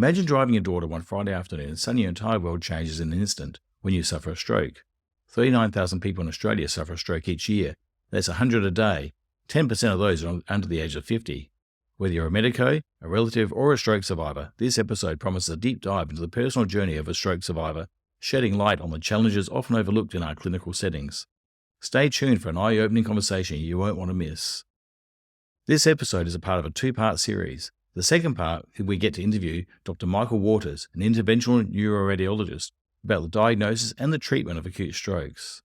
Imagine driving your daughter one Friday afternoon and suddenly your entire world changes in an instant when you suffer a stroke. 39,000 people in Australia suffer a stroke each year. That's 100 a day. 10% of those are under the age of 50. Whether you're a medico, a relative, or a stroke survivor, this episode promises a deep dive into the personal journey of a stroke survivor, shedding light on the challenges often overlooked in our clinical settings. Stay tuned for an eye-opening conversation you won't want to miss. This episode is a part of a two-part series. The second part, we get to interview Dr. Michael Waters, an interventional neuro-radiologist, about the diagnosis and the treatment of acute strokes.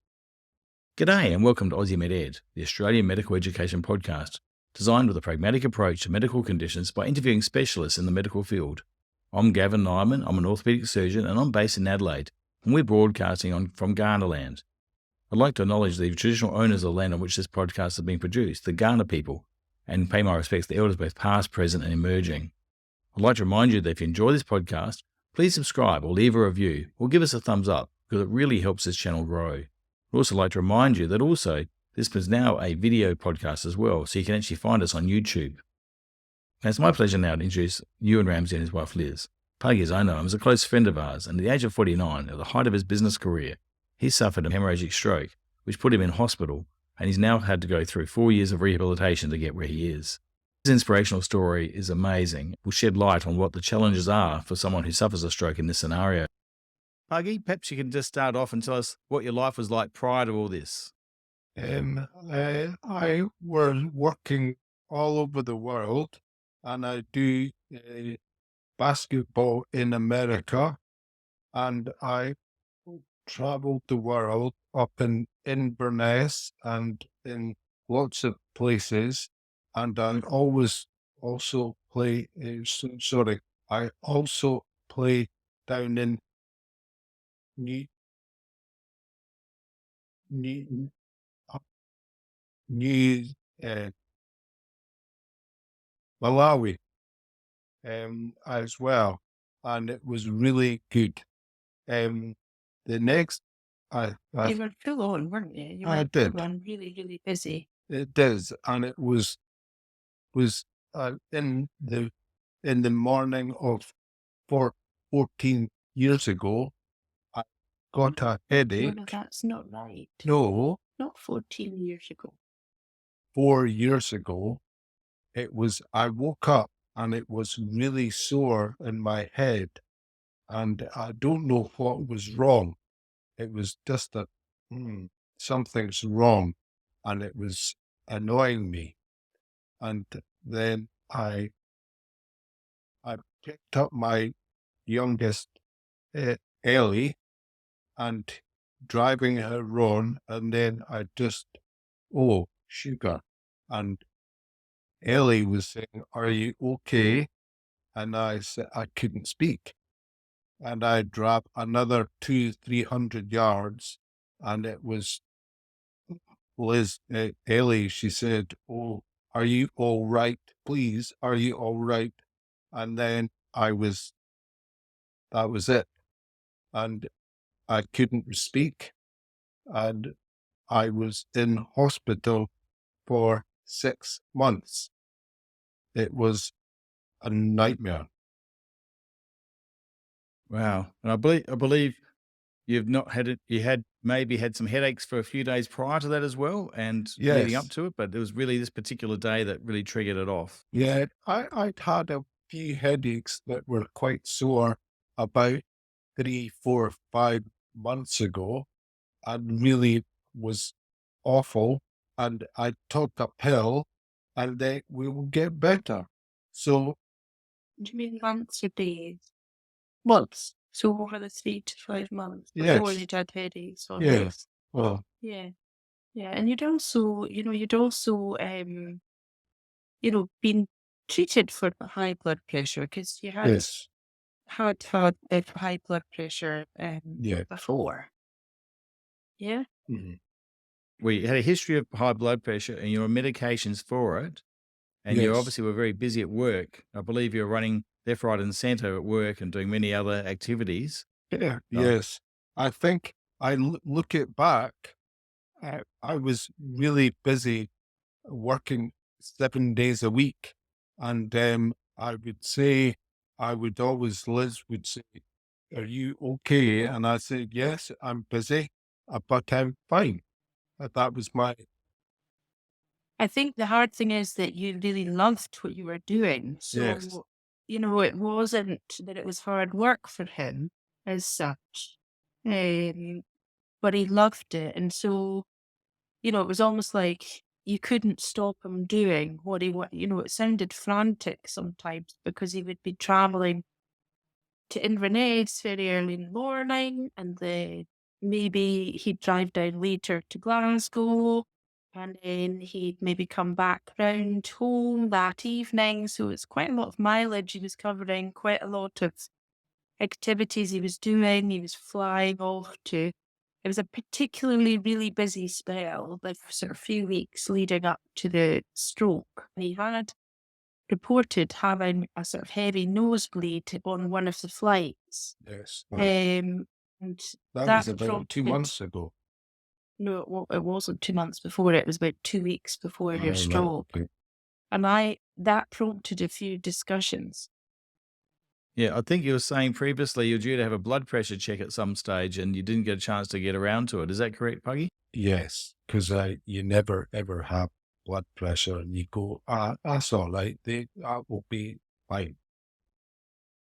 G'day and welcome to Aussie Med Ed, the Australian medical education podcast, designed with a pragmatic approach to medical conditions by interviewing specialists in the medical field. I'm Gavin Nyman, I'm an orthopaedic surgeon and I'm based in Adelaide, and we're broadcasting from Kaurna land. I'd like to acknowledge the traditional owners of the land on which this podcast is being produced, the Kaurna people, and pay my respects to the elders both past, present and emerging. I'd like to remind you that if you enjoy this podcast, please subscribe or leave a review or give us a thumbs up because it really helps this channel grow. I'd also like to remind you that this is now a video podcast as well, so you can actually find us on YouTube. And it's my pleasure now to introduce Ewan Ramsey and his wife Liz. Puggy, as I know him, is a close friend of ours, and at the age of 49, at the height of his business career, he suffered a hemorrhagic stroke, which put him in hospital, and he's now had to go through 4 years of rehabilitation to get where he is. His inspirational story is amazing. It will shed light on what the challenges are for someone who suffers a stroke in this scenario. Puggy, perhaps you can just start off and tell us what your life was like prior to all this. I was working all over the world, and I do basketball in America, and I traveled the world up in Inverness and in lots of places, and I always also play. I also play down in New Malawi as well, and it was really good. The next, You were full on, weren't you? You I were did. full on, really, really busy. It does, and it was in the morning of 14 years ago. I got a headache. No, that's not right. No, Not 14 years ago. 4 years ago. I woke up and it was really sore in my head, and I don't know what was wrong. It was just that something's wrong, and it was annoying me. And then I picked up my youngest, Ellie, and driving her on, and then I just, sugar. And Ellie was saying, "Are you okay?" And I said I couldn't speak. And I drove another 300 yards, and it was Liz, Ellie, she said, "Oh, are you all right? Please, are you all right?" And then that was it. And I couldn't speak. And I was in hospital for 6 months. It was a nightmare. Wow. And I believe you've not had it. You had maybe had some headaches for a few days prior to that as well, and leading up Yes. to it. But it was really this particular day that really triggered it off. Yeah, I'd had a few headaches that were quite sore about 3, 4, 5 months ago, and really was awful. And I took a pill, and they will get better. So Do you mean months or days? months. So over the 3 to 5 months before Yes. you'd had headaches or Yes. Well, Yeah. Yeah. And you'd also, been treated for high blood pressure because you had yes. had high blood pressure Yeah. before. Yeah. Mhm. We had a history of high blood pressure and your medications for it. And you Yes. obviously were very busy at work. I believe you're running left, right, and centre at work and doing many other activities. Yeah. Oh. Yes. I think look it back. I was really busy working 7 days a week, and I would say I would always, Liz would say, "Are you okay?" And I said, "Yes, I'm busy, but I'm fine." That was my, I think the hard thing is that you really loved what you were doing. yes, So, it wasn't that it was hard work for him as such, um, but he loved it. And so, it was almost like you couldn't stop him doing what he wanted. It sounded frantic sometimes because he would be traveling to Inverness very early in the morning, and then maybe he'd drive down later to Glasgow, and then he'd maybe come back round home that evening. So it's quite a lot of mileage he was covering, quite a lot of activities he was doing. He was flying off to. It was a particularly really busy spell, like sort of few weeks leading up to the stroke. And he had reported having a sort of heavy nosebleed on one of the flights. yes. And That was that about two prompted, months ago. no, it wasn't 2 months before it was about 2 weeks before your All right, stroke. okay. And that prompted a few discussions. Yeah, I think you were saying previously you're due to have a blood pressure check at some stage and you didn't get a chance to get around to it. Is that correct, Puggy? Yes, because you never ever have blood pressure, and you go, that's all right. That will be fine.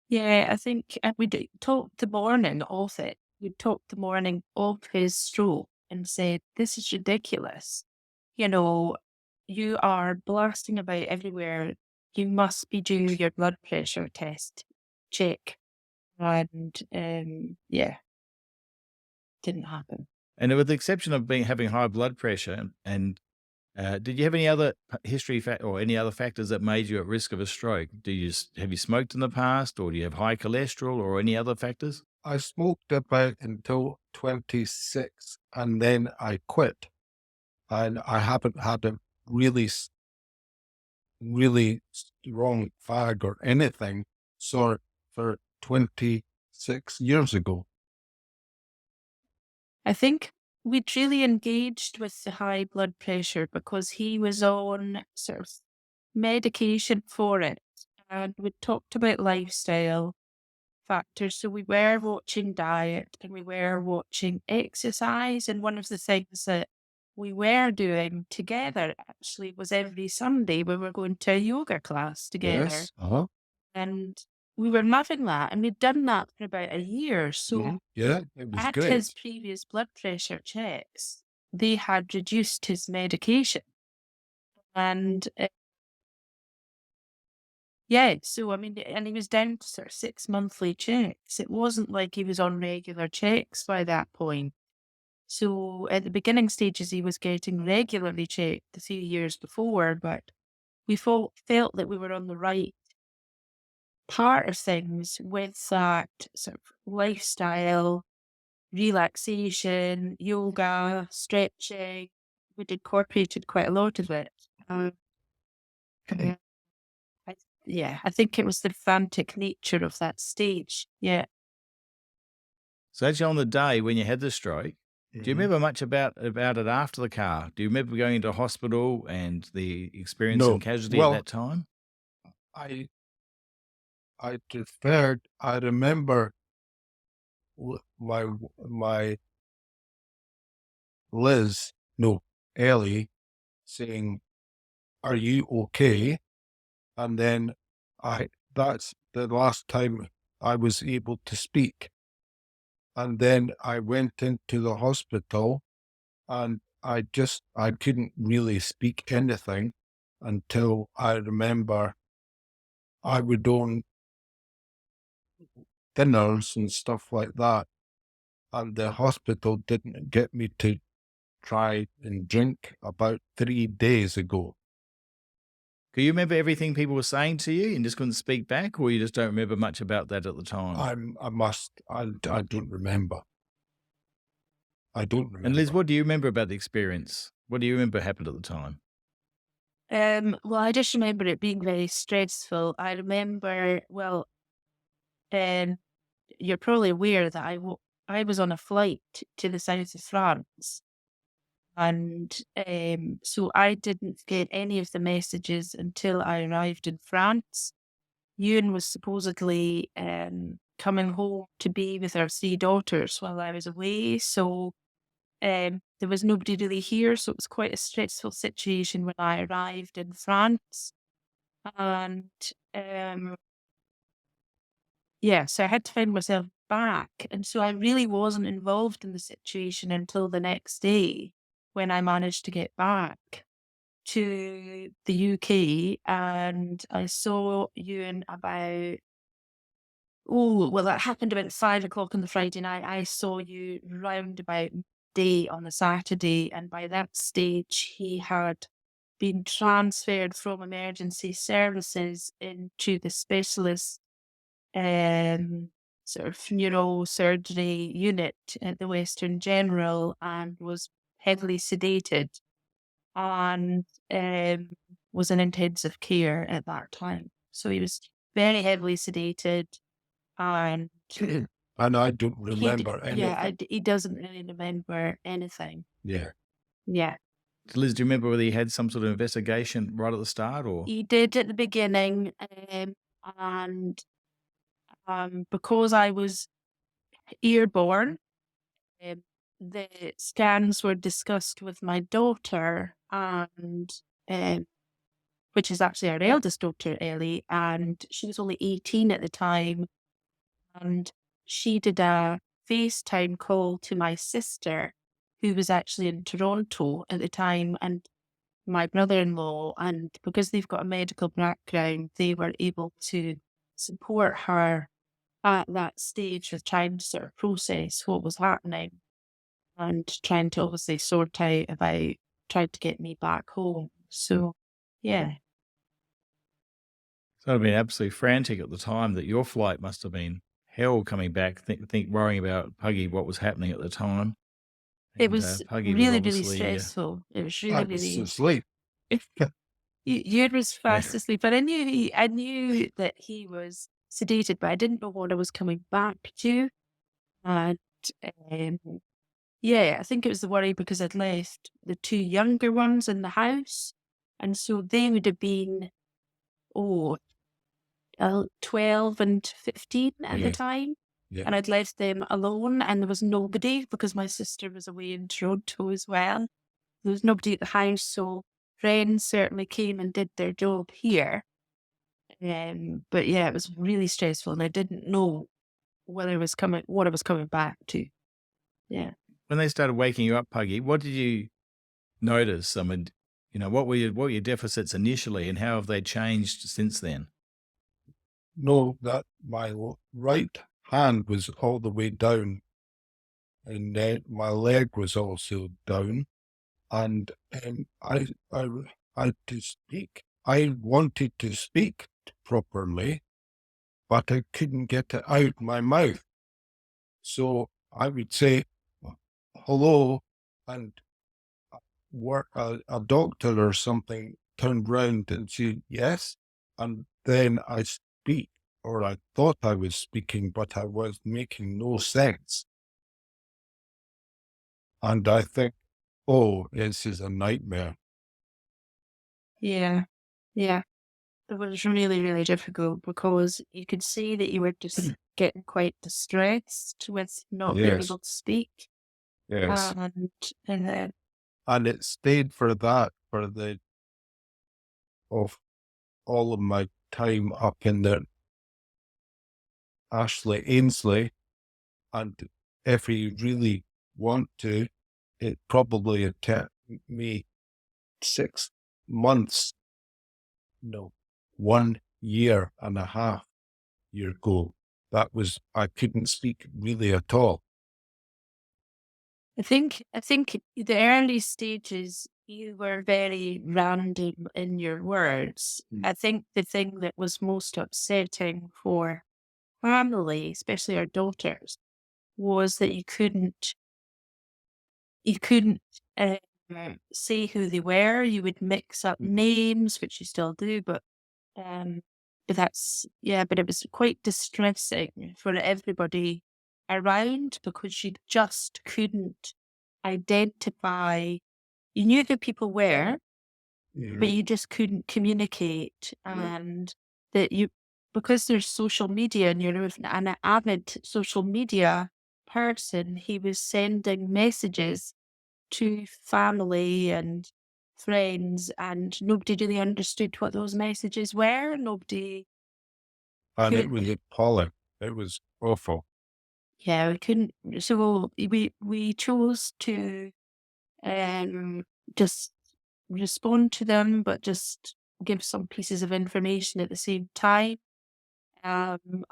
Yeah, I think we talked the morning of it. We talked the morning of his stroke and said, "This is ridiculous. You know, you are blasting about everywhere. You must be due your blood pressure test check." And yeah, didn't happen. And with the exception of having high blood pressure, and did you have any other history or any other factors that made you at risk of a stroke? Have you smoked in the past, or do you have high cholesterol, or any other factors? I smoked about until 26, and then I quit. And I haven't had a really, really strong fag or anything so for 26 years ago. I think we'd really engaged with the high blood pressure because he was on sort of medication for it. And we talked about lifestyle factors. So we were watching diet and we were watching exercise. And one of the things that we were doing together actually was every Sunday we were going to a yoga class together. Yes. Uh-huh. And we were loving that. And we'd done that for about a year. So Yeah, it was at his great. previous blood pressure checks, they had reduced his medication. And yeah, so I mean, and he was down to sort of 6 monthly checks. It wasn't like he was on regular checks by that point. So at the beginning stages, he was getting regularly checked a few years before, but we felt that we were on the right part of things with that sort of lifestyle, relaxation, yoga, stretching. We'd incorporated quite a lot of it. Yeah, yeah, I think it was the frantic nature of that stage. Yeah. So actually, on the day when you had the stroke, do you Mhm. remember much about it after the car? Do you remember going into hospital and the experience and No. casualty at Well, that time? I I remember my Liz, no, Ellie saying, "Are you okay?" And then that's the last time I was able to speak. And then I went into the hospital, and I couldn't really speak anything until I remember I would own dinners and stuff like that. And the hospital didn't get me to try and drink about 3 days ago. Can you remember everything people were saying to you and just couldn't speak back, or you just don't remember much about that at the time? I don't remember. I don't And Liz, remember. what do you remember about the experience? What do you remember happened at the time? Well, I just remember it being very stressful. I remember, well, um, you're probably aware that I was on a flight to the south of France. And so I didn't get any of the messages until I arrived in France. Ewan was supposedly coming home to be with our 3 daughters while I was away. So there was nobody really here. So it was quite a stressful situation when I arrived in France. And yeah, so I had to find myself back. And so I really wasn't involved in the situation until the next day when I managed to get back to the UK, and I saw Ewan about, oh, well, that happened about 5 o'clock on the Friday night. I saw you round about day on the Saturday, and by that stage, he had been transferred from emergency services into the specialist sort of neurosurgery unit at the Western General, and was heavily sedated and was in intensive care at that time. So he was very heavily sedated, and And I don't he remember yeah, anything. he doesn't really remember anything. Yeah. Yeah, Liz, do you remember whether he had some sort of investigation right at the start, or? he did at the beginning, and because I was airborne, um, the scans were discussed with my daughter, and which is actually our eldest daughter, Ellie, and she was only 18 at the time. And she did a FaceTime call to my sister, who was actually in Toronto at the time, and my brother-in-law. And because they've got a medical background, they were able to support her at that stage with trying to sort of process what was happening and trying to obviously sort out about trying to get me back home. So, yeah. So I'd have been absolutely frantic at the time. That your flight must have been hell coming back, worrying about Puggy, what was happening at the time. It And was Puggy was really, really obviously, stressful. It was I really, was really. asleep. You was yeah. fast asleep, but I knew that he was sedated, but I didn't know what I was coming back to. And um, yeah, I think it was the worry because I'd left the 2 younger ones in the house, and so they would have been, oh, 12 and 15 at the Yeah. time. Yeah. And I'd left them alone, and there was nobody because my sister was away in Toronto as well. There was nobody at the house, so friends certainly came and did their job here. But yeah, it was really stressful, and I didn't know what I was coming back to. Yeah. When they started waking you up, Puggy, what did you notice? I mean, what were your deficits initially, and how have they changed since then? Know that my right hand was all the way down, and then my leg was also down. And I had to speak. I wanted to speak properly, but I couldn't get it out my mouth. So I would say hello, and a doctor or something turned round and said yes, and then I speak, or I thought I was speaking, but I was making no sense. And I think, oh, this is a nightmare. Yeah. Yeah. It was really, really difficult because you could see that you were just getting quite distressed with not being Yes, able to speak. yes. And then And it stayed for that for the of all of my time up in the Ashley Ainsley. And if you really want to, it probably would take me 6 months, no, 1 year and a half year ago. That was, I couldn't speak really at all. I think the early stages you were very random in your words. I think the thing that was most upsetting for family, especially our daughters, was that you couldn't uh, say who they were. You would mix up names, which you still do, um, but that's yeah. But it was quite distressing for everybody around because you just couldn't identify. You knew who people were, but Mhm. you just couldn't communicate, and that because there's social media and you're an avid social media person, he was sending messages to family and friends, and nobody really understood what those messages were. Nobody And it could, was appalling. It was awful. yeah, we couldn't. So we chose to just respond to them, but just give some pieces of information at the same time. And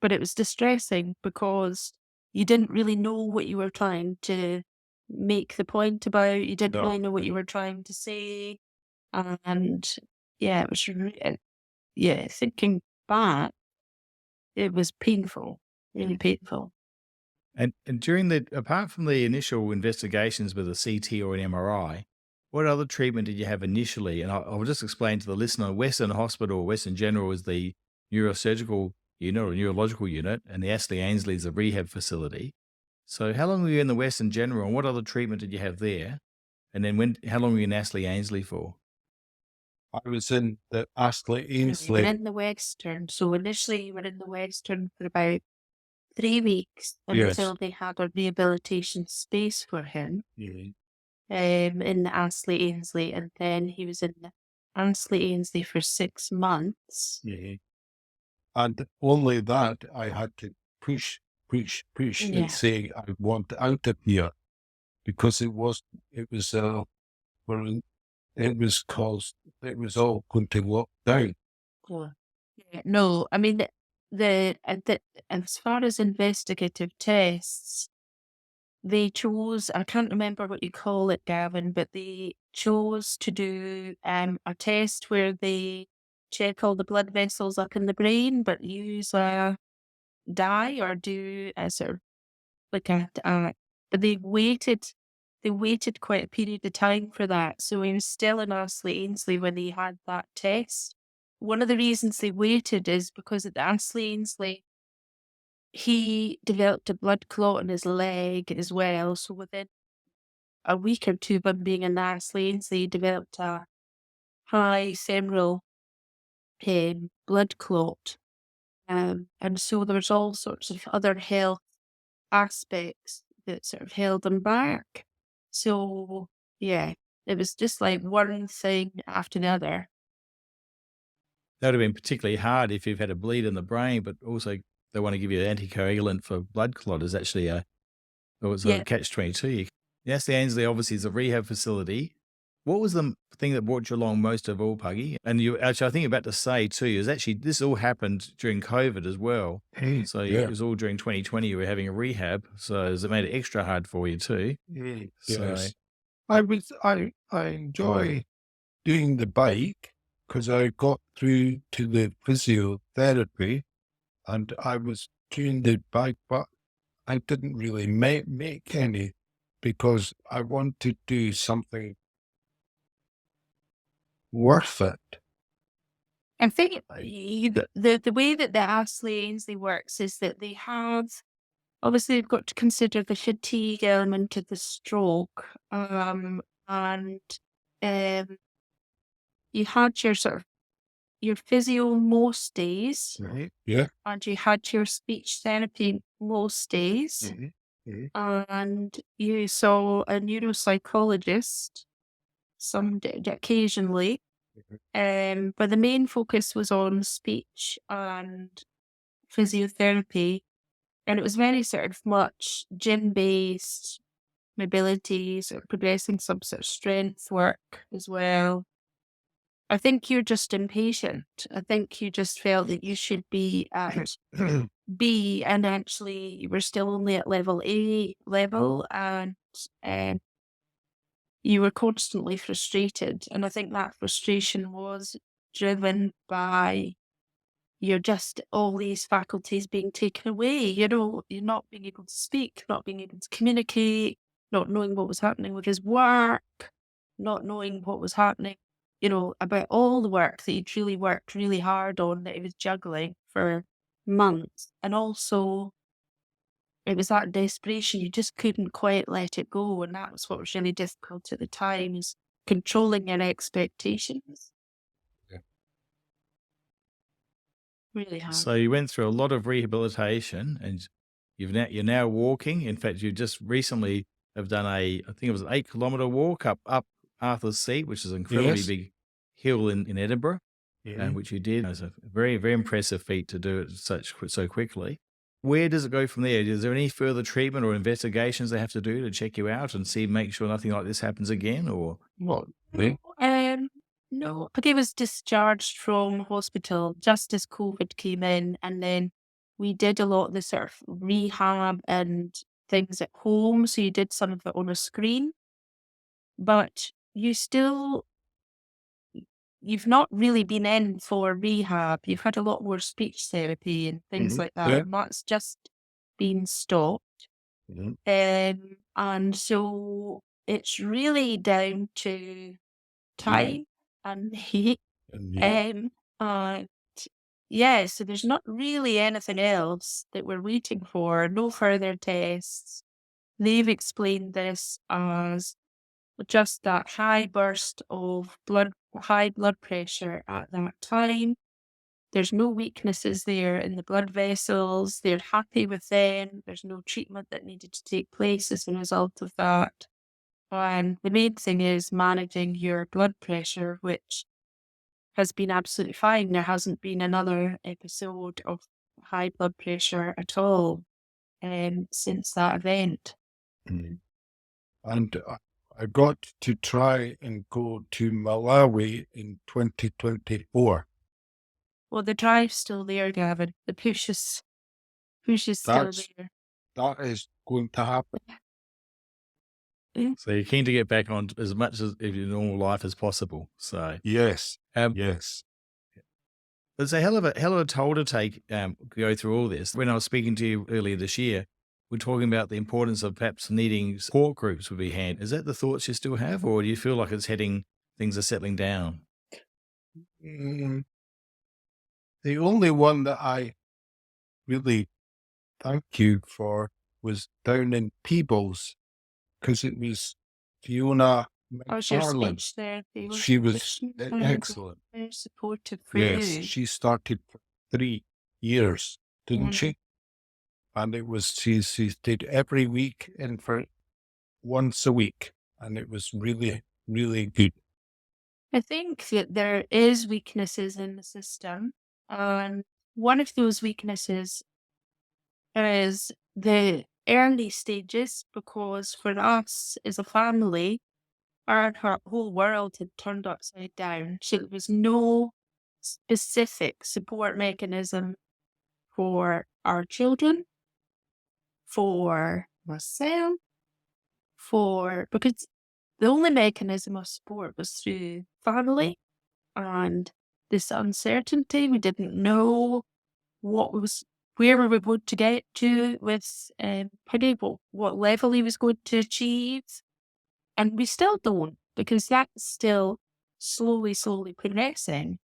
but it was distressing because you didn't really know what you were trying to make the point about. You didn't No. really know what you were trying to say. And yeah, it was, yeah, thinking back, it was painful, really painful. And during apart from the initial investigations with a CT or an MRI, what other treatment did you have initially? And I'll just explain to the listener, Western Hospital, Western General is the neurosurgical unit or neurological unit, and the Ashley Ainsley is a rehab facility. So how long were you in the Western General, and what other treatment did you have there? And then how long were you in Ashley Ainsley for? I was in the Astley And we were Ainsley. in the Western. So initially, we were in the Western for about 3 weeks Yes. until they had a rehabilitation space for him Yeah. in the Ansley Ainsley. And then he was in the Ansley Ainsley for 6 months. Yeah. And only that I had to push and Yeah. say I want out of here because well, it was caused it was all going to lock down. Yeah. Yeah. No, I mean, the as far as investigative tests, they chose, I can't remember what you call it, Gavin, but they chose to do a test where they check all the blood vessels up in the brain, but use a dye or do a sort of like but they waited quite a period of time for that. So he was still in Astley Ainsley when they had that test. One of the reasons they waited is because at the Astley Ainsley, he developed a blood clot in his leg as well. So within a week or two of him being in Astley Ainsley, he developed a high seminal blood clot. And so there was all sorts of other health aspects that sort of held him back. So yeah, it was just like one thing after the other. That would have been particularly hard if you've had a bleed in the brain, but also they want to give you an anticoagulant for blood clot is actually it was a Yeah. catch-22. Yes, the Ainsley obviously is a rehab facility. What was the thing that brought you along most of all, Puggy? And you actually, I think you're about to say too, is actually this all happened during COVID as well. So it Yeah. was all during 2020 you were having a rehab. So it made it extra hard for you too. So Yes. I enjoy doing the bike because I got through to the physiotherapy and I was doing the bike, but I didn't really make any because I want to do something worth it. I think the way that the Astley Ainsley works is that they have obviously they've got to consider the fatigue element of the stroke, and um, you had your sort of your physio most days, Right? Yeah. and you had your speech therapy most days, and you saw a neuropsychologist occasionally. But the main focus was on speech and physiotherapy, and it was very sort of much gym based, mobility, sort of progressing some sort of strength work as well. I think you're just impatient. I think you just felt that you should be at B, and actually you were still only at level A level, and um, you were constantly frustrated. And I think that frustration was driven by you're just all these faculties being taken away. You know, you're not being able to speak, not being able to communicate, not knowing what was happening with his work, not knowing what was happening, about all the work that he'd really worked really hard on that he was juggling for months. And also, it was that desperation, you just couldn't quite let it go. And that was what was really difficult at the time, is controlling your expectations. really hard. So you went through a lot of rehabilitation, and you're now walking. In fact, you just recently have done I think it was an 8 kilometer walk up Arthur's Seat, which is an incredibly Yes. big hill in Edinburgh, Yeah. which you did. It was a very, very impressive feat to do it so quickly. Where does it go from there? Is there any further treatment or investigations they have to do to check you out and make sure nothing like this happens again? Or What? Yeah. No, Puggy was discharged from hospital just as COVID came in, and then we did a lot of the sort of rehab and things at home. So you did some of it on a screen, but you've not really been in for rehab. You've had a lot more speech therapy and things like that, Yeah. and that's just been stopped. Mhm. And so it's really down to time and me. And yeah. And yeah, so there's not really anything else that we're waiting for, no further tests. They've explained this as just that high blood pressure at that time. There's no weaknesses there in the blood vessels. They're happy with them. There's no treatment that needed to take place as a result of that. And the main thing is managing your blood pressure, which has been absolutely fine. There hasn't been another episode of high blood pressure at all since that event. Mhm. And I got to try and go to Malawi in 2024. Well, the drive's still there, Gavin. The push is still That's there. that is going to happen. so you're keen to get back on as much of your normal life as possible. So Yes. um, Yes. it's a hell of a toll to take, go through all this. When I was speaking to you earlier this year, we're talking about the importance of perhaps needing support groups would be hand. Is that the thoughts you still have, or do you feel like things are settling down? Mm, the only one that I really thank you for was down in Peebles, because it was Fiona How's your McFarlane. speech therapy? She was excellent. Very supportive for Yes, you. she started for 3 years, didn't she? And it was she did every week and for once a week, and it was really, really good. I think that there is weaknesses in the system. And one of those weaknesses is the early stages, because for us as a family, our whole world had turned upside down. So there was no specific support mechanism for our children, for myself, because the only mechanism of support was through family and this uncertainty. We didn't know where we were going to get to with Puggy, what level he was going to achieve. And we still don't, because that's still slowly progressing.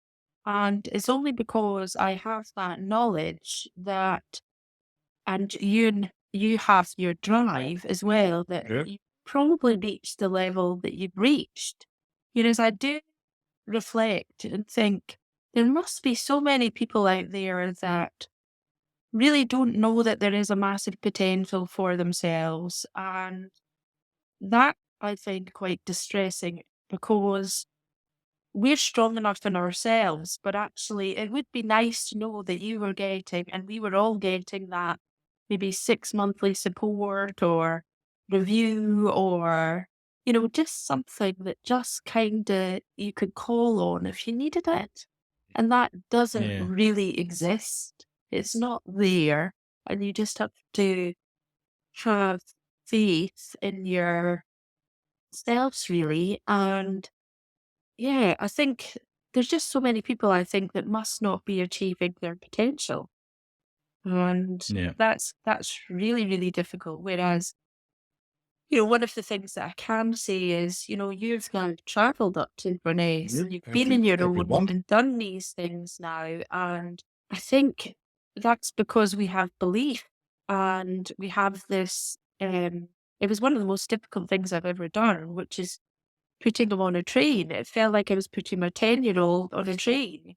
And it's only because I have that knowledge and you have your drive as well, that Yeah. you probably reached the level that you've reached. As I do reflect and think, there must be so many people out there that really don't know that there is a massive potential for themselves. And that I find quite distressing, because we're strong enough in ourselves, but actually it would be nice to know that you were getting, and we were all getting, that maybe 6 monthly support or review, or, just something that just kind of you could call on if you needed it. And that doesn't Yeah, really exist. It's not there. And you just have to have faith in yourselves, really. And yeah, I think there's just so many people, I think, that must not be achieving their potential. And yeah, that's really, really difficult. Whereas, one of the things that I can say is, you've now travelled up to Inverness, Yeah. and you've been in your own Everyone. and done these things now. And I think that's because we have belief, and we have this. It was one of the most difficult things I've ever done, which is putting him on a train. It felt like I was putting my 10-year-old on a train.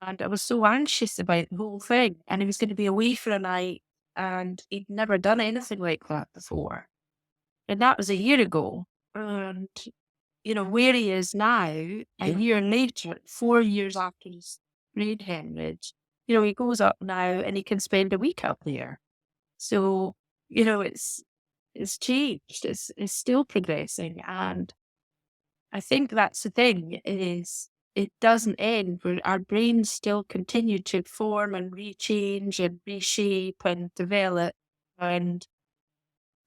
And I was so anxious about the whole thing. And he was going to be away for a night, and he'd never done anything like that before. And that was a year ago. And, where he is now, a year later, 4 years after his brain hemorrhage, he goes up now and he can spend a week up there. So, it's changed. It's still progressing. And I think that's the thing, is it doesn't end. Our brains still continue to form and rechange and reshape and develop. And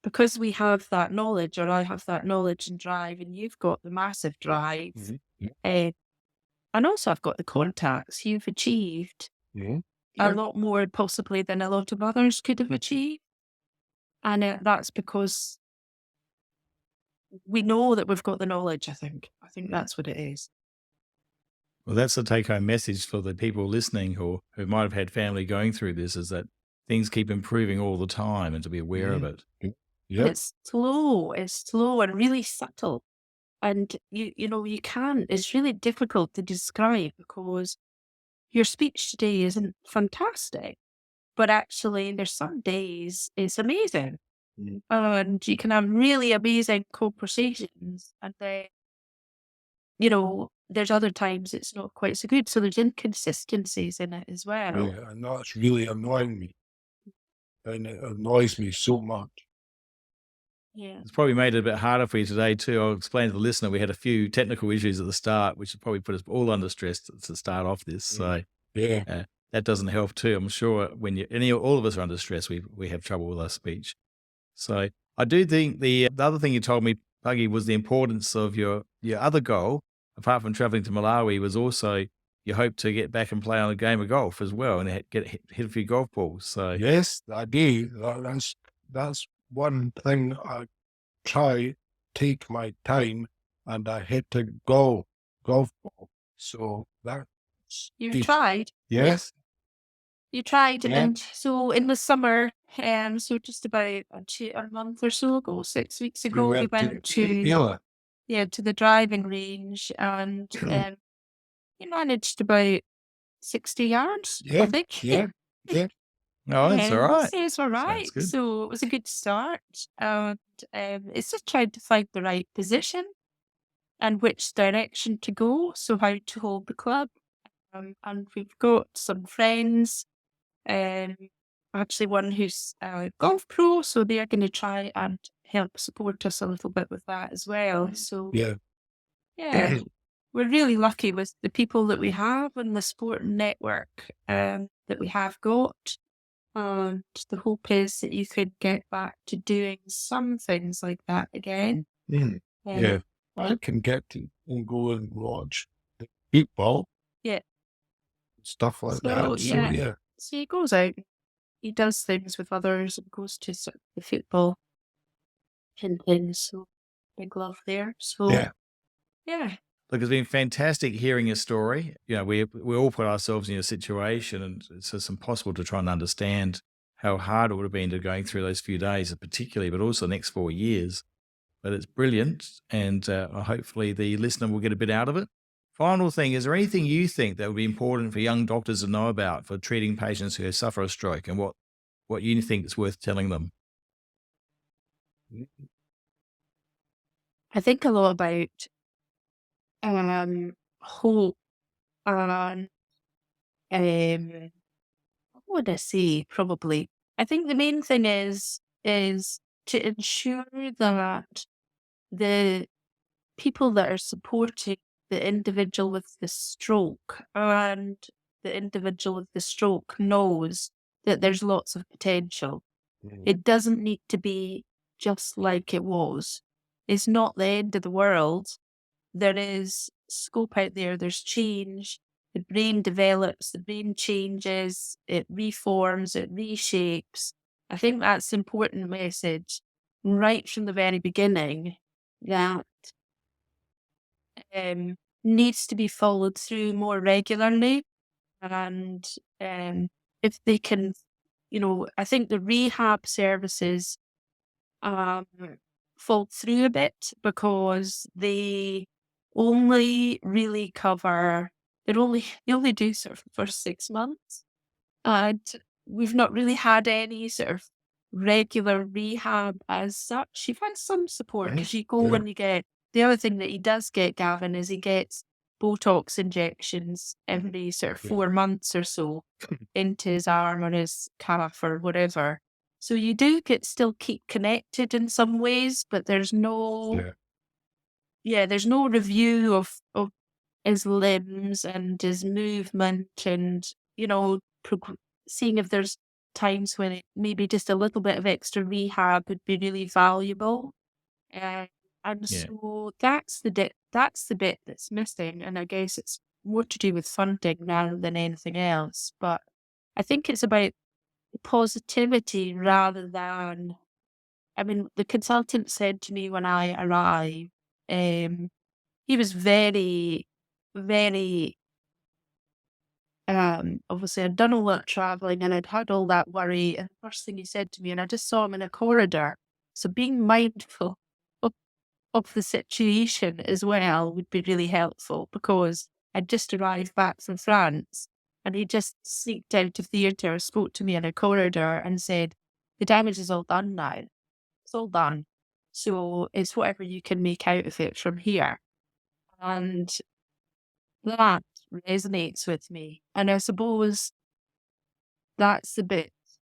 because we have that knowledge, or I have that knowledge and drive, and you've got the massive drive, uh, and also I've got the contacts, you've achieved a lot more possibly than a lot of others could have achieved. And that's because we know that we've got the knowledge, I think. I think that's what it is. Well, that's the take-home message for the people listening who might have had family going through this, is that things keep improving all the time, and to be aware of it. It's slow and really subtle. And you can't, it's really difficult to describe, because your speech today isn't fantastic, but actually there's some days it's amazing. And you can have really amazing conversations, and then, there's other times it's not quite so good. So there's inconsistencies in it as well. Yeah, and that's really annoying me. And it annoys me so much. Yeah. It's probably made it a bit harder for you today too. I'll explain to the listener, we had a few technical issues at the start, which has probably put us all under stress to start off this. So that doesn't help too. I'm sure when all of us are under stress, we have trouble with our speech. So I do think the other thing you told me, Puggy, was the importance of your other goal, apart from traveling to Malawi, was also you hope to get back and play on a game of golf as well, and hit a few golf balls. So yes, I do. That's one thing I try, take my time, and I hit a golf ball. So that's You tried? Yes. You tried, Yeah. and so in the summer, so just about a month or so ago, 6 weeks ago, we went to the driving range, and you managed about 60 yards, I think. Yeah. no, that's all right. So it's all right. Sounds good. So it was a good start, and it's just trying to find the right position and which direction to go. So how to hold the club, and we've got some friends. Actually one who's a golf pro, so they're going to try and help support us a little bit with that as well. So yeah, we're really lucky with the people that we have and the support network that we have got. And the hope is that you could get back to doing some things like that again. I can get to and go and watch the football. Yeah. Stuff like that. So he goes out, he does things with others, and goes to sort of the football and things. So big love there. So yeah. Look, it's been fantastic hearing your story. We all put ourselves in your situation, and it's just impossible to try and understand how hard it would have been to going through those few days, particularly, but also the next 4 years. But it's brilliant, and hopefully the listener will get a bit out of it. Final thing, is there anything you think that would be important for young doctors to know about for treating patients who suffer a stroke, and what you think is worth telling them? I think a lot about hope and what would I say? Probably, I think the main thing is to ensure that the people that are supporting the individual with the stroke, and the individual with the stroke, knows that there's lots of potential. It doesn't need to be just like it was. It's not the end of the world. There is scope out there, there's change. The brain develops, the brain changes, it reforms, it reshapes. I think that's an important message right from the very beginning, that needs to be followed through more regularly. And if they can, I think the rehab services fall through a bit, because they only really cover they only do sort of the first 6 months. And we've not really had any sort of regular rehab as such. You've had some support because you go Yeah. when you get, the other thing that he does get, Gavin, is he gets Botox injections every sort of Yeah. 4 months or so into his arm or his calf or whatever. So you do still keep connected in some ways, but there's no, there's no review of his limbs and his movement and, seeing if there's times when it maybe just a little bit of extra rehab would be really valuable. Uh, and Yeah. so that's the bit that's missing. And I guess it's more to do with funding rather than anything else. But I think it's about positivity rather than, I mean, the consultant said to me when I arrived, he was very, very, obviously I'd done all that traveling and I'd had all that worry. And the first thing he said to me, and I just saw him in a corridor. So being mindful of, of the situation as well would be really helpful, because I'd just arrived back from France and he just sneaked out of theatre, spoke to me in a corridor and said, the damage is all done now. It's all done. So it's whatever you can make out of it from here. And that resonates with me. And I suppose that's the bit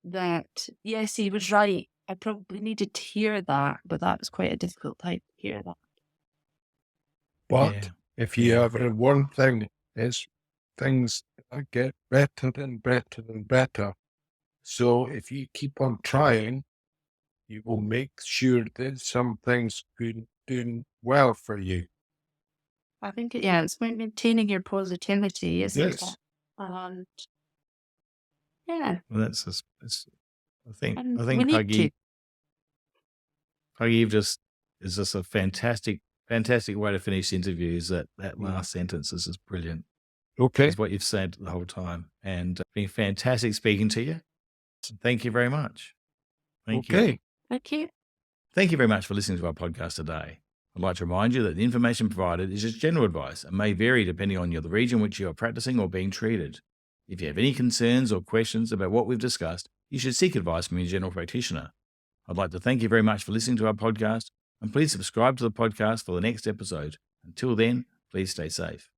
that, yes, he was right. I probably needed to hear that, but that was quite a difficult time to hear that. But Yeah. if you Yeah. have one thing, is things get better and better and better. So if you keep on trying, you will make sure that some things doing well for you. I think, it's about maintaining your positivity, isn't it? Yes. And yeah, Well, I think and we need to. Puggy, is just a fantastic way to finish the interview. Is that last sentence is just brilliant. Okay. Is what you've said the whole time, and been fantastic speaking to you. Thank you very much. Thank you. Okay. Thank you. Thank you very much for listening to our podcast today. I'd like to remind you that the information provided is just general advice and may vary depending on the region which you are practicing or being treated. If you have any concerns or questions about what we've discussed, you should seek advice from your general practitioner. I'd like to thank you very much for listening to our podcast, and please subscribe to the podcast for the next episode. Until then, please stay safe.